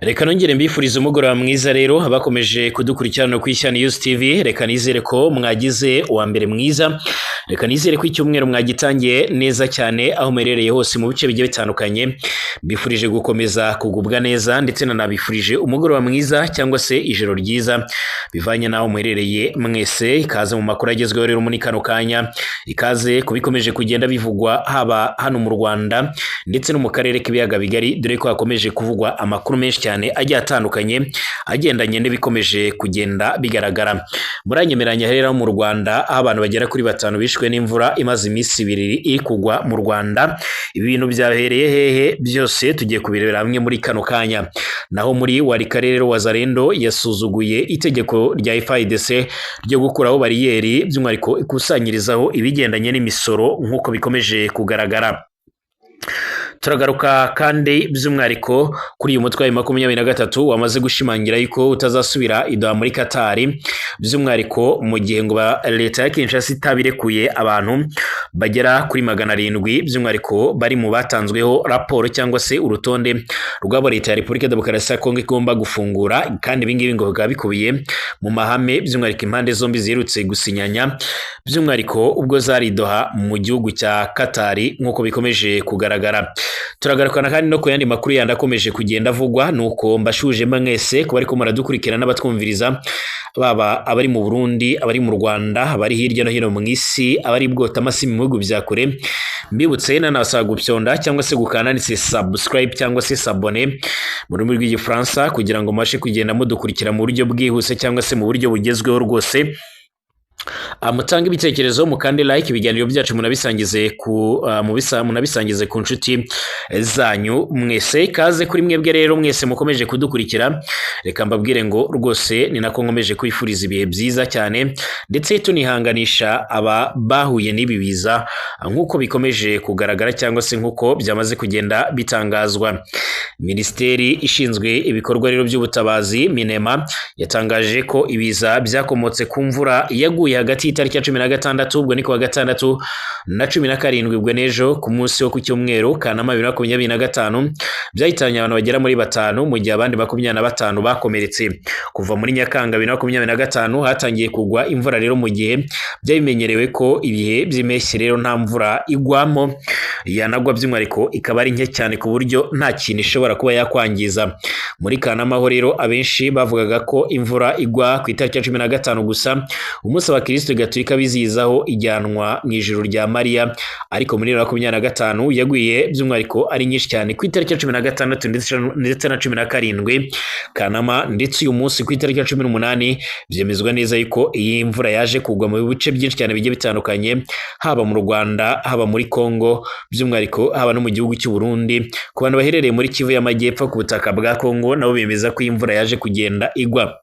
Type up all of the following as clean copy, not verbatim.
Reka nongere mbifuriza umugoroba mwiza rero abakomeje kudukurikirana ku Ishyano News TV. Reka nizere ko mwagize uwa mbere mwiza. Reka nizere ko icyumweru mwagitangiye neza cyane aho merereye hose mu bice bigiye bitandukanye. Mbifurije gukomeza kugubwa neza ndetse nanabifurije umugoroba mwiza cyangwa se ijoro ryiza bivanye naho muherereye mwese. Ikaze mu makuru agezweho rero muri kano kanya, ikaze kubikomeje kugenda bivugwa haba hano mu Rwanda ndetse no mu karere k'ibiyaga bigari, dore ko hakomeje kuvugwa amakuru menshi cyane agiye atandukanye agendanye n'ibikomeje kugenda bigaragara. Muranyemeranya rero mu Rwanda aho abantu bagera kuri 5 bishwe n'imvura imaze iminsi 2 iri kugwa mu Rwanda. Ibi bintu byahereye hehe byose tugiye kubirebera hamwe muri kano kanya. Naho muri Warikare rero Wazalendo yasuzuguye itegeko rya FARDC ryo gukuraho bariyeri by'umwihariko ikusanyirizaho ibigendanye n'imisoro nk'uko bikomeje kugaragara. Turagaruka kandi by'umwihariko kuri uyu mutwe wa 23 wamaze gushimangira yuko utazasubira idoha muri Qatar, by'umwihariko mu gihe ngo leta ya Kinshasa itabirekuye abantu bagera kuri 700 by'umwihariko bari mu batanzweho raporo cyangwa se urutonde rw'abo leta ya Repubulika Demokarasi ya Kongo igomba gufungura, kandi ibingibi ngo bikaba bikubiye mu mahame by'umwihariko impande zombi zirutse gusinyanya, by'umwihariko ubwo zari idoha mu gihugu cya Qatar nk'uko bikomeje kugaragara. Turagarukana kandi no ku yandi makuru yandi akomeje kugenda avugwa, nuko mbashuje mwese kuba ariko muradukurikirana n'abatwumviriza, baba abari mu Burundi, abari mu Rwanda, abari hirya no hino mu isi, abari bwota amasi mu bihugu bya kure. Mbibutse nanasaba gupyonda cyangwa se gukananitse subscribe cyangwa se s'abonner mu rurimi rw'igifaransa kugira ngo mubashe kugenda mudukurikira mu buryo bwihuse cyangwa se mu buryo bugezweho rwose. Mutanga ibitekerezo mukande like, ibiganiro byacu munabisangize ku nshuti zanyu mwese. Kaze kuri mwebwe rero mwese mukomeje kudukurikira, reka mbabwire ngo rwose ni nako nkomeje kwifuriza ibihe byiza cyane ndetse tunihanganisha aba bahuye n'ibibiza nk'uko bikomeje kugaragara cyangwa se nk'uko byamaze kugenda bitangazwa. Minisiteri ishinzwe ibikorwa rero by'ubutabazi Minema yatangaje ko ibiza byakomotse ku mvura yaguye hagati y'itariki ya 16 ubwo ni ku wa gatandatu na 17 ubwo nejo ku munsi wo ku cyumweru Kanama 2025 byahitanye abantu bagera muri 5 mu gihe abandi 25 bakomeretse. Kuva muri Nyakanga 2025 hatangiye kugwa imvura rero mu gihe byabimenyerewe ko ibihe by'impeshyi rero nta mvura igwamo, yanagwa by'umwihariko ikaba ari nke cyane ku buryo nta kintu ishobora kuba yakwangiza. Muri Kanama ho rero abenshi bavugaga ko imvura igwa ku itariki ya 15 gusa, umunsi wa Kristo Gatolika bizihizaho ijyanwa mu ijuru rya Mariya, ariko muri 2025 yaguye by'umwihariko ari nyinshi cyane ku itariki ya 16 ndetse na 17 Kanama, ndetse uyu munsi ku itariki ya 18 byemezwa neza yuko iyi mvura yaje kugwa mu bice byinshi cyane bigiye bitandukanye, haba mu Rwanda, haba muri Kongo, by'umwihariko haba no mu gihugu cy'u Burundi. Ku bantu baherereye muri Kivu y'Amajyepfo ku butaka bwa Kongo nabo bemeza ko imvura yaje kugenda igwa.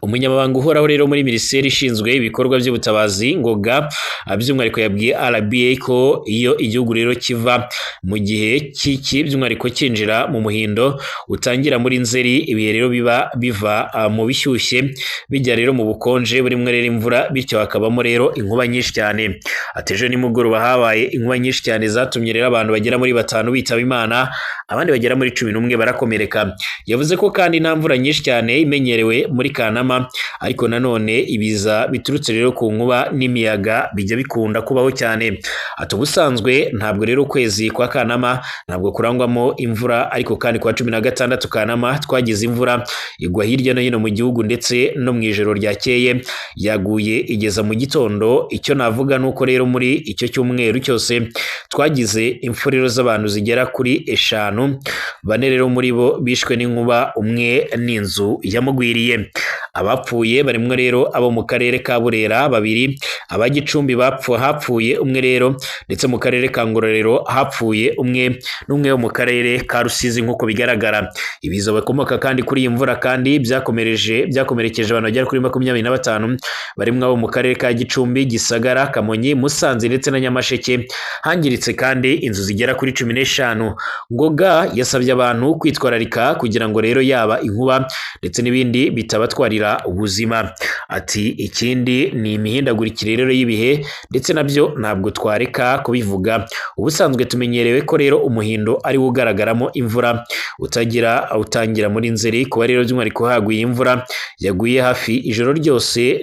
Umunyamabanga uhoraho rero muri Minisiteri ishinzwe ibikorwa by'ubutabazi Ngoga by'umwihariko yabwiye RBA ko iyo igihugu rero kiva mu gihe cy'iki by'umwihariko kinjira mu muhindo utangira muri Nzeri, ibihe rero biva mu bishyushye bijya rero mu bukonje burimwe rero imvura, bityo hakabamo rero inkuba nyinshi cyane. Ateje nimugoroba habaye inkuba nyinshi cyane zatumye rero abantu bagera muri 5 bitaba Imana, abandi bagera muri 11 barakomereka. Yavuze ko kandi nta mvura nyinshi cyane imenyerewe muri Kanama, ariko nanone ibiza biturutse rero ku nkuba n'imiyaga bijya bikunda kubaho cyane. Ubusanzwe ntabwo rero ukwezi kwa Kanama ntabwo kurangwamo imvura, ariko kandi kwa 16 Kanama twagize imvura igwa hirya no hino mu gihugu ndetse no mu ijoro ryakeye yaguye igeza mu gitondo. Icyo navuga nuko rero muri icyo cyumweru cyose twagize imfuriro z'abantu zigera kuri 5, 4 rero muri bo bishwe n'inkuba, umwe n'inzu yamugwiriye. Abapfuye barimo rero abo mu karere ka Burera 2, aba Gicumbi hapfuye umwe rero, ndetse mu karere ka Ngororero hapfuye umwe, n'umwe wo mu karere ka Rusizi nk'uko bigaragara. Ibizo bakomoka kandi kuri iyi mvura kandi byakomerekeje abantu bagera kuri 25 barimo abo mu karere ka Gicumbi, Gisagara, Kamonyi, Musanze ndetse na Nyamasheke. Hangiritse kandi inzu zigera kuri 15. Ngoga yasabye abantu kwitwararika kugira ngo rero yaba inkuba ndetse n'ibindi bitabatwarira kuhasigira ubuzima. Ati ikindi ni imihindagurikire rero y'ibihe ndetse nabyo ntabwo twareka kubivuga. Ubusanzwe tumenyerewe ko rero umuhindo ari wo ugaragaramo imvura utangira muri Nzeri, kuba rero by'umwihariko haguye imvura yaguye hafi ijoro ryose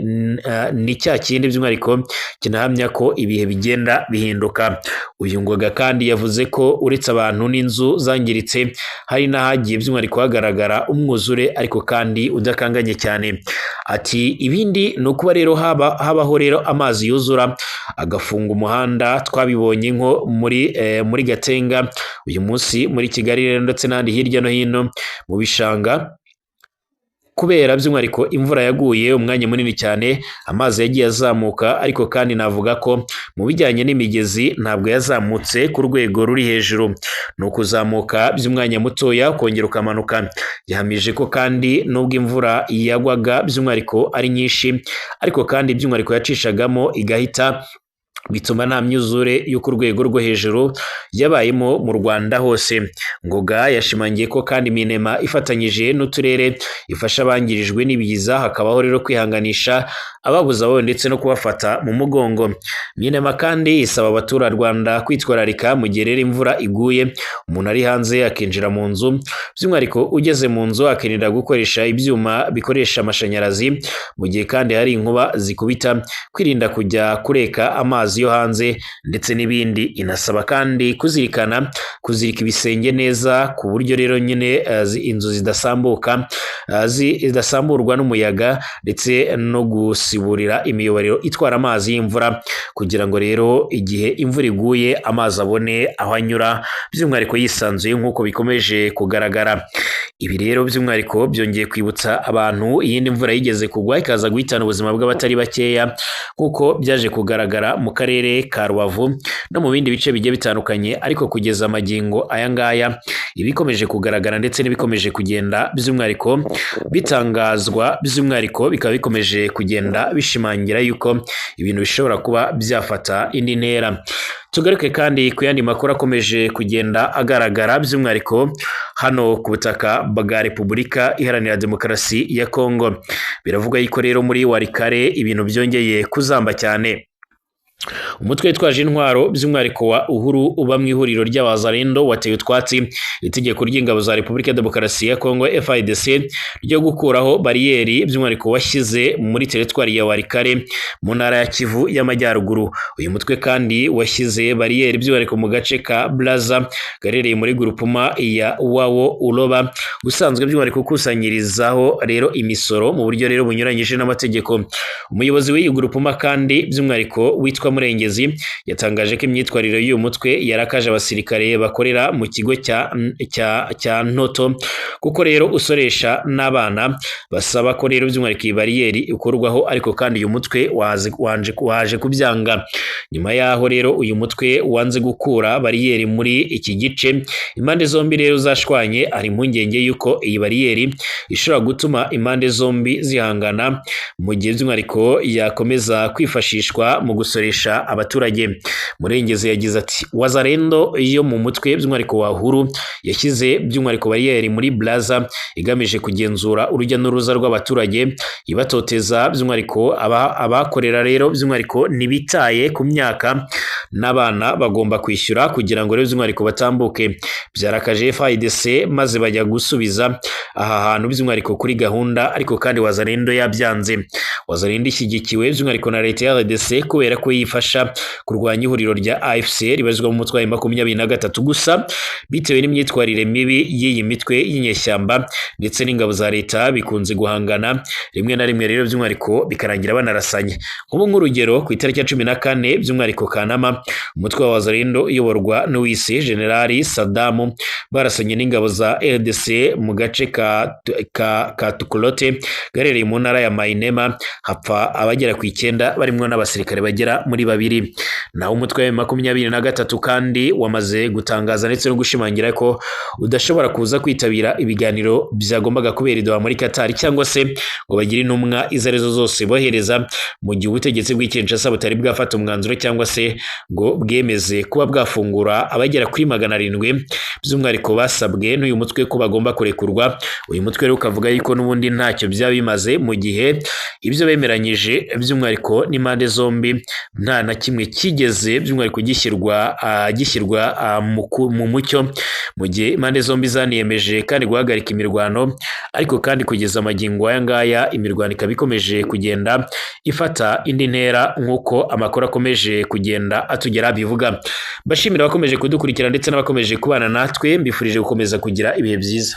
ni cya kindi by'umwihariko kinahamya ko ibihe bigenda bihinduka. Uyu Ngoga kandi yavuze ko uretse abantu n'inzu zangiritse hari n'ahagiye by'umwihariko hagaragara umwuzure ariko kandi udakanganye cyane. Ati ibindi ni ukuba rero habaho rero amazi yuzura agafunga umuhanda, twabibonye nko muri Gatenga uyu munsi, muri Kigali rero ndetse n'ahandi hirya no hino mu bishanga, kubera by'umwihariko imvura yaguye umwanya munini cyane, amazi yagiye azamuka. Ariko kandi navuga ko mu bijyanye n'imigezi ntabwo yazamutse ku rwego ruri hejuru, ni ukuzamuka by'umwanya mutoya ukongera ukamanuka. Yahamije ko kandi nubwo imvura yagwaga by'umwihariko ari nyinshi, ariko kandi by'umwihariko yacishagamo igahita, bituma nta myuzure yo ku rwego rwo hejuru yabayemo mu Rwanda hose. Ngoga yashimangiye ko kandi Minema ifatanyije n'uturere ifasha abangirijwe n'ibiza, hakabaho rero kwihanganisha ababuze ababo ndetse no kubafata mu mugongo. Minema kandi isaba abaturarwanda kwitwararika mu gihe rero imvura iguye, umuntu ari hanze akinjira mu nzu, by'umwihariko ugeze mu nzu akenera gukoresha ibyuma bikoresha amashanyarazi, mu gihe kandi hari inkuba zikubita, kwirinda kujya kureka amazi yo hanze ndetse n'ibindi. Inasaba kandi kuzirika ibisenge neza ku buryo rero nyine inzu zidasamburwa n'umuyaga, ndetse no gusiburira imiyoboro itwara amazi y'imvura, kugira ngo rero igihe imvura iguye amazi abone aho anyura by'umwihariko yisanzuye nk'uko bikomeje kugaragara. Ibi rero by'umwihariko byongeye kwibutsa abantu iyindi mvura yigeze kugwa ikaza guhitana ubuzima bw'abatari bakeya, nk'uko byaje kugaragara mu karere ka Rubavu no mu bindi bice bigiye bitandukanye. Ariko kugeza amagingo aya ngaya ibikomeje kugaragara ndetse n'ibikomeje kugenda by'umwihariko bitangazwa, by'umwihariko bikaba bikomeje kugenda bishimangira yuko ibintu bishobora kuba byafata indi ntera. Tugaruke kandi ku yandi makuru akomeje kugenda agaragara by'umwihariko hano ku butaka bwa Repubulika Iharanira Demokarasi ya Kongo. Biravuga yuko rero muri Walikale ibintu byongeye kuzamba cyane. Umutwe witwaje intwaro by'umwihariko wa Uhuru uba mu ihuriro ry'Abazalendo wateye utwatsi itegeko ry'ingabo za Repubulika ya Demokarasi ya Kongo FARDC ryo gukuraho bariyeri by'umwihariko washyize muri teritwari ya Walikale mu ntara ya Kivu y'Amajyaruguru. Uyu mutwe kandi washyize bariyeri by'umwihariko mu gace ka Blaza garereye muri grupuma ya Wawo Uloba, usanzwe by'umwihariko ukusanyirizaho rero imisoro mu buryo rero bunyuranyije n'amategeko. Umuyobozi w'iyi grupuma kandi by'umwihariko witwa Murengezi yatangaje ko imyitwarire y'uyu mutwe yarakaje abasirikare bakorera mu kigo cya Ntoto, kuko rero usoresha n'abana basaba ko rero by'umwihariko iyi bariyeri ikorwaho, ariko kandi uyu mutwe waje kubyanga. Nyuma yaho rero uyu mutwe wanze gukura bariyeri muri iki gice, impande zombi rero zashwanye. Hari impungenge y'uko iyi bariyeri ishobora gutuma impande zombi zihangana mu gihe by'umwihariko yakomeza kwifashishwa mu gusoresha abaturage. Murengezi yagize ati Wazalendo yo mu mutwe by'umwihariko wa Uhuru yashyize by'umwihariko bariyeri muri Blaza igamije kugenzura urujya n'uruza rw'abaturage, ibatoteza by'umwihariko abakorera rero by'umwihariko ntibitaye ku myaka n'abana bagomba kwishyura kugira ngo rero by'umwihariko batambuke. Byarakaje FARDC maze bajya gusubiza aha hantu by'umwihariko kuri gahunda, ariko kandi Wazalendo yabyanze. Wazalendo ishyigikiwe by'umwihariko na leta ya RDC kubera ko yifasha kurwanya ihuriro rya AFC ribazwa mu mutwe wa 23, gusa bitewe n'imyitwarire mibi y'iyi mitwe y'inyeshyamba ndetse n'ingabo za leta bikunze guhangana rimwe na rimwe rero by'umwihariko bikarangira banarasanye. Nk'urugero ku itariki ya 14 by'umwihariko Kanama, umutwe wa Wazalendo uyoborwa n'uwise Generali Saddam barasanye n'ingabo za RDC mu gace ka Tukulote garereye mu ntara ya Mainema, hapfa abagera ku 9 barimo n'abasirikare bagera muri 2. Naho umutwe wa 23 kandi wamaze gutangaza ndetse no gushimangira ko udashobora kuza kwitabira ibiganiro byagombaga kubera i Doha muri Qatar, cyangwa se ngo bagire intumwa izo arizo zose bohereza mu gihe ubutegetsi bw'Kinshasa butari bwafata umwanzuro cyangwa se ngo bwemeze kuba bwafungura abagera kuri 700 by'umwihariko basabwe n'uyu mutwe ko bagomba kurekurwa uyu mutwe rero ukavuga yuko n'ubundi ntacyo byaba bimaze mu gihe ibyo bemeranyije by'umwihariko n'impande zombi nta na kimwe kigeze by'umwihariko gishyirwa mu mucyo, mu gihe impande zombi zaniyemeje kandi guhagarika imirwano, ariko kandi kugeza amagingo aya ngaya imirwano ikaba ikomeje kugenda ifata indi ntera nk'uko amakuru akomeje kugenda atugera bivuga. Bashimira abakomeje kudukurikira ndetse n'abakomeje kubana natwe, mbifurije gukomeza kugira ibihe byiza.